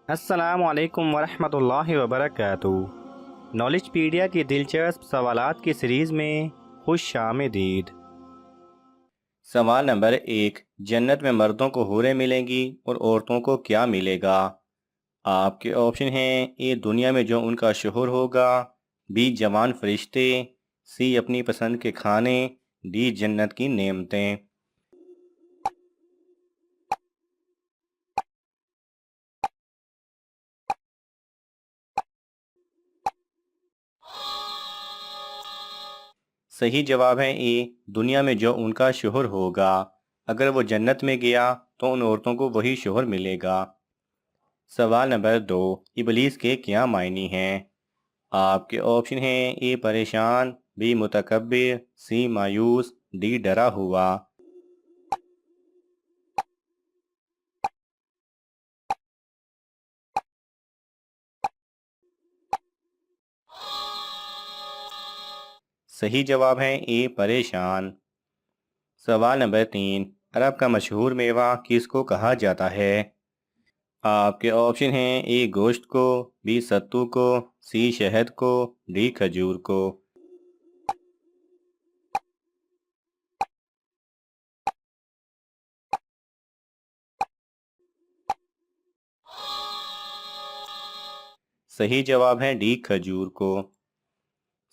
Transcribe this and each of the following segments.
السلام علیکم ورحمۃ اللہ وبرکاتہ۔ نالج پیڈیا کی دلچسپ سوالات کی سیریز میں خوش آمدید۔ سوال نمبر 1، جنت میں مردوں کو حوریں ملیں گی اور عورتوں کو کیا ملے گا؟ آپ کے آپشن ہیں: اے دنیا میں جو ان کا شوہر ہوگا، بی جوان فرشتے، سی اپنی پسند کے کھانے، ڈی جنت کی نعمتیں۔ صحیح جواب ہے اے، دنیا میں جو ان کا شوہر ہوگا۔ اگر وہ جنت میں گیا تو ان عورتوں کو وہی شوہر ملے گا۔ سوال نمبر 2، ابلیس کے کیا معنی ہیں؟ آپ کے آپشن ہیں: اے پریشان، بی متکبر، سی مایوس، ڈی ڈرا ہوا۔ صحیح جواب ہے اے پریشان۔ سوال نمبر 3، عرب کا مشہور میوہ کس کو کہا جاتا ہے؟ آپ کے آپشن ہیں: اے گوشت کو، بی ستو کو، سی شہد کو، ڈی کھجور کو۔ صحیح جواب ہے ڈی کھجور کو۔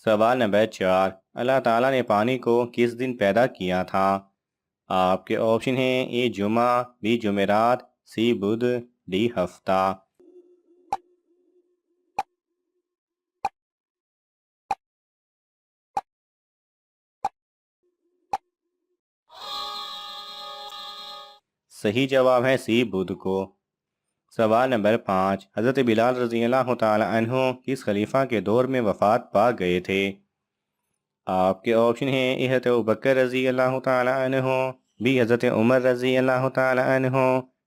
سوال نمبر 4، اللہ تعالیٰ نے پانی کو کس دن پیدا کیا تھا؟ آپ کے آپشن ہیں: اے جمعہ، بی جمعرات، سی بدھ، ڈی ہفتہ۔ صحیح جواب ہے سی بدھ کو۔ سوال نمبر 5، حضرت بلال رضی اللہ تعالی عنہ کس خلیفہ کے دور میں وفات پا گئے تھے؟ آپ کے آپشن ہیں: اے حضرت ابوبکر رضی اللہ تعالی عنہ، بی حضرت عمر رضی اللہ تعالی عنہ،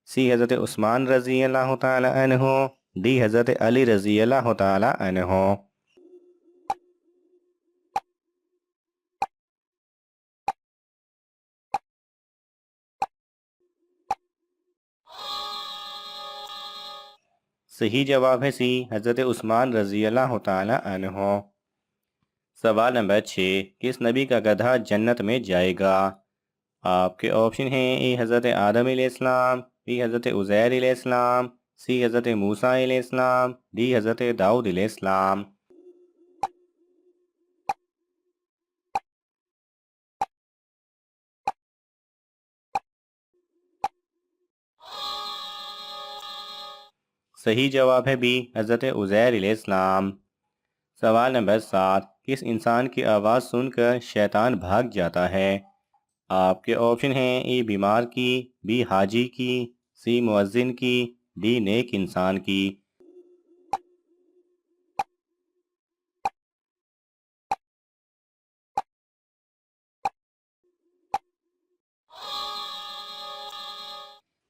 سی حضرت عثمان رضی اللہ تعالی عنہ، ڈی حضرت علی رضی اللہ تعالی عنہ۔ صحیح جواب ہے سی حضرت عثمان رضی اللہ تعالی عنہ۔ سوال نمبر 6، کس نبی کا گدھا جنت میں جائے گا؟ آپ کے آپشن ہیں: اے حضرت آدم علیہ السلام، بی حضرت عزیر علیہ السلام، سی حضرت موسیٰ علیہ السلام، ڈی حضرت داؤد علیہ السلام۔ صحیح جواب ہے بی حضرت عزیر علیہ السلام۔ سوال نمبر 7، کس انسان کی آواز سن کر شیطان بھاگ جاتا ہے؟ آپ کے آپشن ہیں: اے بیمار کی، بی حاجی کی، سی مؤذن کی، ڈی نیک انسان کی۔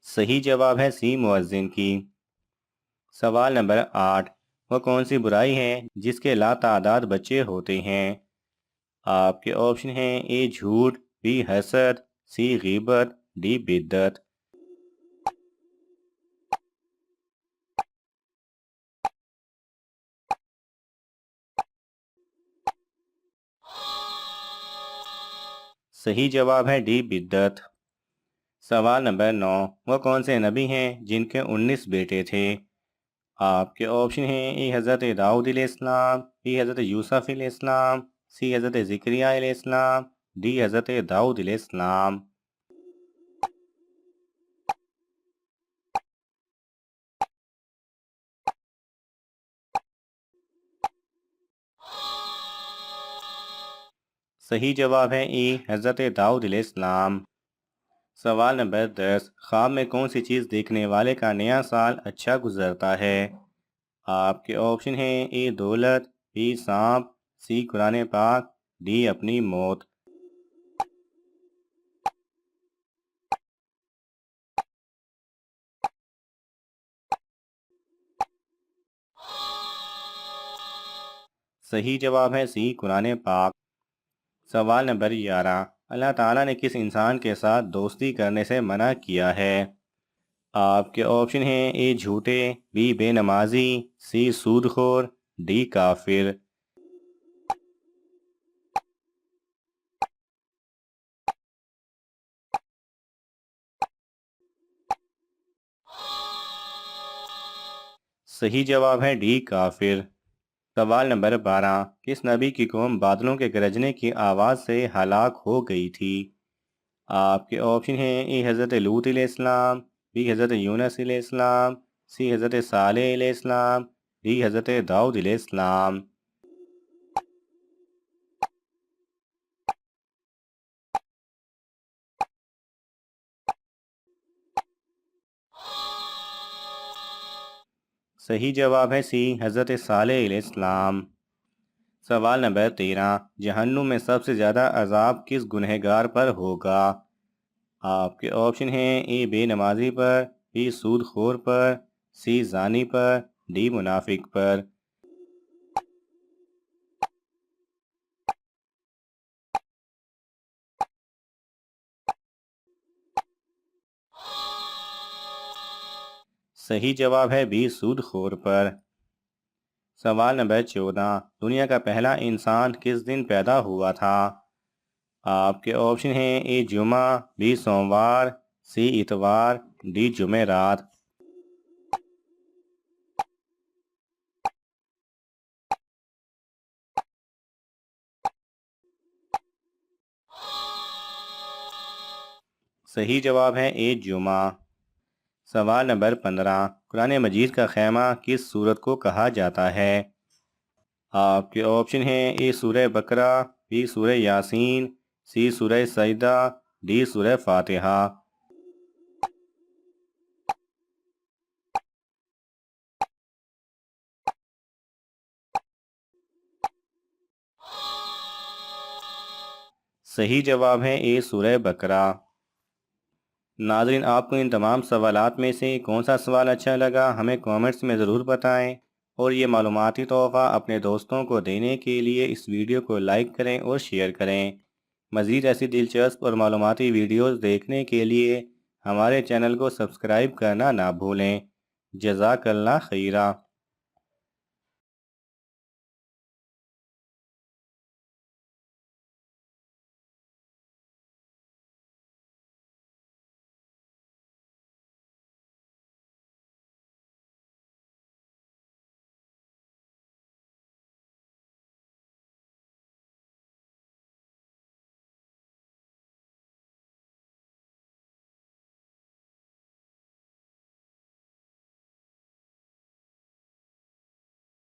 صحیح جواب ہے سی مؤذن کی۔ سوال نمبر 8، وہ کون سی برائی ہے جس کے لا تعداد بچے ہوتے ہیں؟ آپ کے آپشن ہیں: اے جھوٹ، بی حسد، سی غیبت، ڈی بدعت۔ صحیح جواب ہے ڈی بدعت۔ سوال نمبر 9، وہ کون سے نبی ہیں جن کے 19 بیٹے تھے؟ آپ کے آپشن ہیں: اے حضرت داؤد علیہ السلام، بی حضرت یوسف علیہ السلام، سی حضرت زکریہ علیہ السلام، ڈی حضرت داؤد علیہ السلام۔ صحیح جواب ہے ای حضرت داؤد علیہ السلام۔ سوال نمبر 10، خواب میں کون سی چیز دیکھنے والے کا نیا سال اچھا گزرتا ہے؟ آپ کے آپشن ہیں: اے دولت، بی سانپ، سی قرآن پاک، ڈی اپنی موت۔ صحیح جواب ہے سی قرآن پاک۔ سوال نمبر 11، اللہ تعالیٰ نے کس انسان کے ساتھ دوستی کرنے سے منع کیا ہے؟ آپ کے آپشن ہیں اے جھوٹے، بی بے نمازی، سی سود خور، ڈی کافر۔ صحیح جواب ہے ڈی کافر۔ سوال نمبر 12، کس نبی کی قوم بادلوں کے گرجنے کی آواز سے ہلاک ہو گئی تھی؟ آپ کے آپشن ہیں اے حضرت لوط علیہ السلام، بی حضرت یونس علیہ السلام، سی حضرت صالح علیہ السلام، ڈی حضرت داؤد علیہ السلام۔ صحیح جواب ہے سی حضرت صالح علیہ السلام۔ سوال نمبر 13، جہنم میں سب سے زیادہ عذاب کس گنہگار پر ہوگا؟ آپ کے آپشن ہیں اے بے نمازی پر، بی سود خور پر، سی زانی پر، ڈی منافق پر۔ صحیح جواب ہے بی سود خور پر۔ سوال نمبر 14، دنیا کا پہلا انسان کس دن پیدا ہوا تھا؟ آپ کے آپشن ہیں اے جمعہ، بی سوموار، سی اتوار، ڈی جمعرات۔ صحیح جواب ہے اے جمعہ۔ سوال نمبر 15، قرآن مجید کا خیمہ کس سورت کو کہا جاتا ہے؟ آپ کے آپشن ہیں اے سورہ بقرہ، بی سورہ یاسین، سی سورہ سجدہ، ڈی سورہ فاتحہ۔ صحیح جواب ہے اے سورہ بقرہ۔ ناظرین، آپ کو ان تمام سوالات میں سے کون سا سوال اچھا لگا ہمیں کامنٹس میں ضرور بتائیں، اور یہ معلوماتی تحفہ اپنے دوستوں کو دینے کے لیے اس ویڈیو کو لائک کریں اور شیئر کریں۔ مزید ایسی دلچسپ اور معلوماتی ویڈیوز دیکھنے کے لیے ہمارے چینل کو سبسکرائب کرنا نہ بھولیں۔ جزاک اللہ خیرہ۔